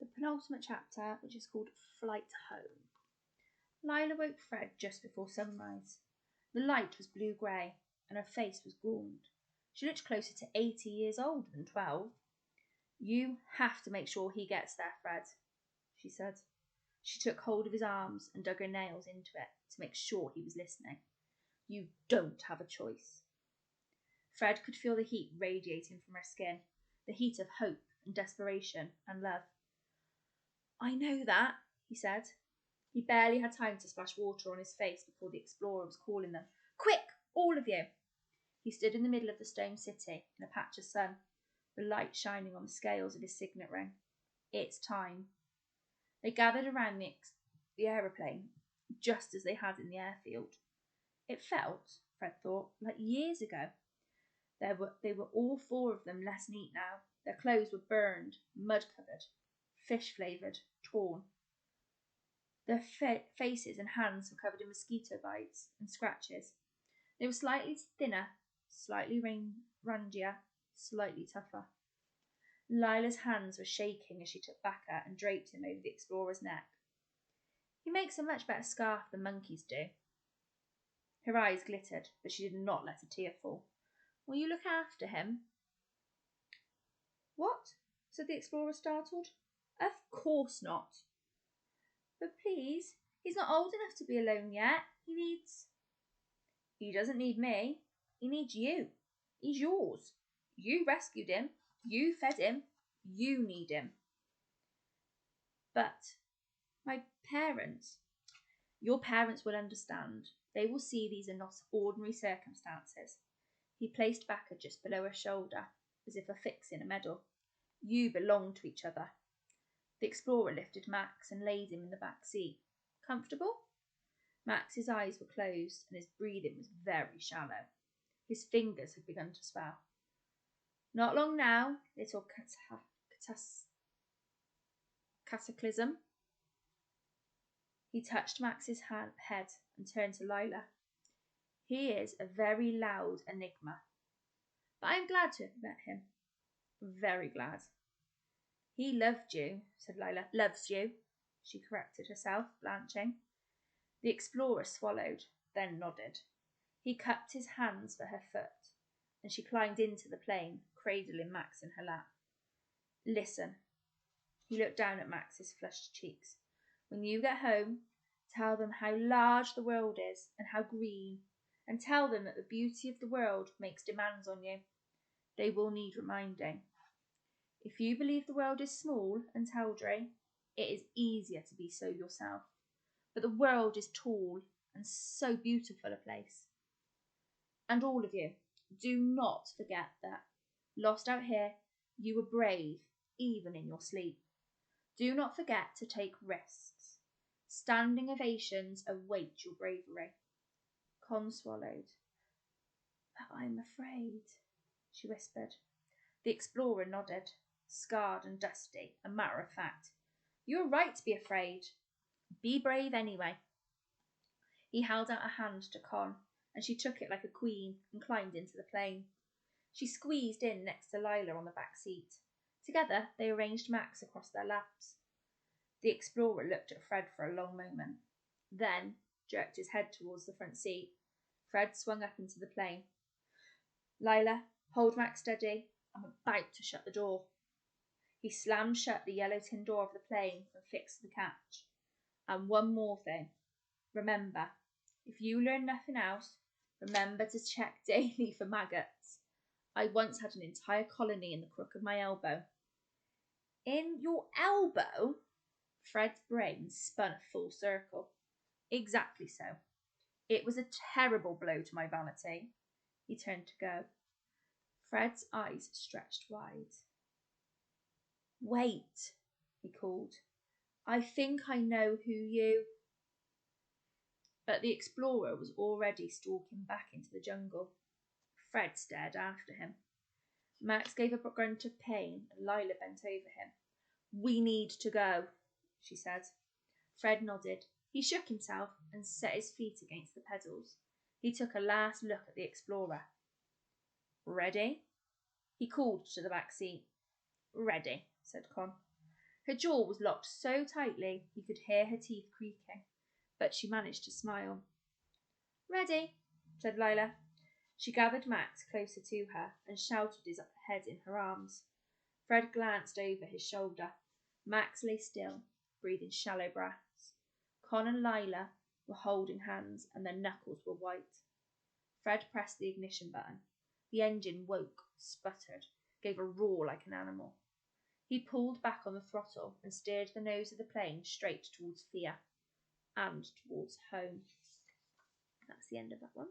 The penultimate chapter, which is called Flight Home. Lila woke Fred just before sunrise. The light was blue-grey, and her face was gaunt. She looked closer to 80 years older than 12. "You have to make sure he gets there, Fred," she said. She took hold of his arms and dug her nails into it to make sure he was listening. "You don't have a choice." Fred could feel the heat radiating from her skin, the heat of hope and desperation and love. "I know that," he said. He barely had time to splash water on his face before the explorer was calling them. "Quick, all of you!" He stood in the middle of the stone city in a patch of sun, the light shining on the scales of his signet ring. "It's time." They gathered around the aeroplane, just as they had in the airfield. It felt, Fred thought, like years ago. They were all four of them less neat now. Their clothes were burned, mud-covered, fish-flavoured, torn. Their faces and hands were covered in mosquito bites and scratches. They were slightly thinner, slightly rangier, slightly tougher. Lila's hands were shaking as she took Bacca and draped him over the explorer's neck. "He makes a much better scarf than monkeys do." Her eyes glittered, but she did not let a tear fall. "Will you look after him?" "What?" said the explorer, startled. "Of course not." "But please, he's not old enough to be alone yet. He doesn't need me. He needs you. He's yours. You rescued him. You fed him. You need him." "But my parents—" "Your parents will understand. They will see these are not ordinary circumstances." He placed Bacca just below her shoulder, as if affixing a medal. "You belong to each other." The explorer lifted Max and laid him in the back seat. "Comfortable?" Max's eyes were closed and his breathing was very shallow. His fingers had begun to swell. "Not long now, little cataclysm." He touched Max's head and turned to Lila. "He is a very loud enigma, but I am glad to have met him. Very glad." "He loved you," said Lila. "Loves you," she corrected herself, blanching. The explorer swallowed, then nodded. He cupped his hands for her foot, and she climbed into the plane, cradling Max in her lap. "Listen." He looked down at Max's flushed cheeks. "When you get home, tell them how large the world is and how green, and tell them that the beauty of the world makes demands on you. They will need reminding. If you believe the world is small and tawdry, it is easier to be so yourself. But the world is tall and so beautiful a place. And all of you, do not forget that, lost out here, you were brave, even in your sleep. Do not forget to take risks. Standing ovations await your bravery." Con swallowed. "But I'm afraid," she whispered. The explorer nodded, scarred and dusty, a matter of fact. "You are right to be afraid. Be brave anyway." He held out a hand to Con, and she took it like a queen and climbed into the plane. She squeezed in next to Lila on the back seat. Together they arranged Max across their laps. The explorer looked at Fred for a long moment, then jerked his head towards the front seat. Fred swung up into the plane. "Lila, hold Max steady. I'm about to shut the door." He slammed shut the yellow tin door of the plane and fixed the catch. "And one more thing. Remember, if you learn nothing else, remember to check daily for maggots. I once had an entire colony in the crook of my elbow." "In your elbow?" Fred's brain spun a full circle. "Exactly so. It was a terrible blow to my vanity." He turned to go. Fred's eyes stretched wide. "Wait," he called. "I think I know who you—" But the explorer was already stalking back into the jungle. Fred stared after him. Max gave a grunt of pain and Lila bent over him. "We need to go," she said. Fred nodded. He shook himself and set his feet against the pedals. He took a last look at the explorer. "Ready?" He called to the back seat. "Ready," said Con. Her jaw was locked so tightly he could hear her teeth creaking, but she managed to smile. "Ready," said Lila. She gathered Max closer to her and shouted his head in her arms. Fred glanced over his shoulder. Max lay still, breathing shallow breaths. Con and Lila were holding hands and their knuckles were white. Fred pressed the ignition button. The engine woke, sputtered, gave a roar like an animal. He pulled back on the throttle and steered the nose of the plane straight towards Thea and towards home. That's the end of that one.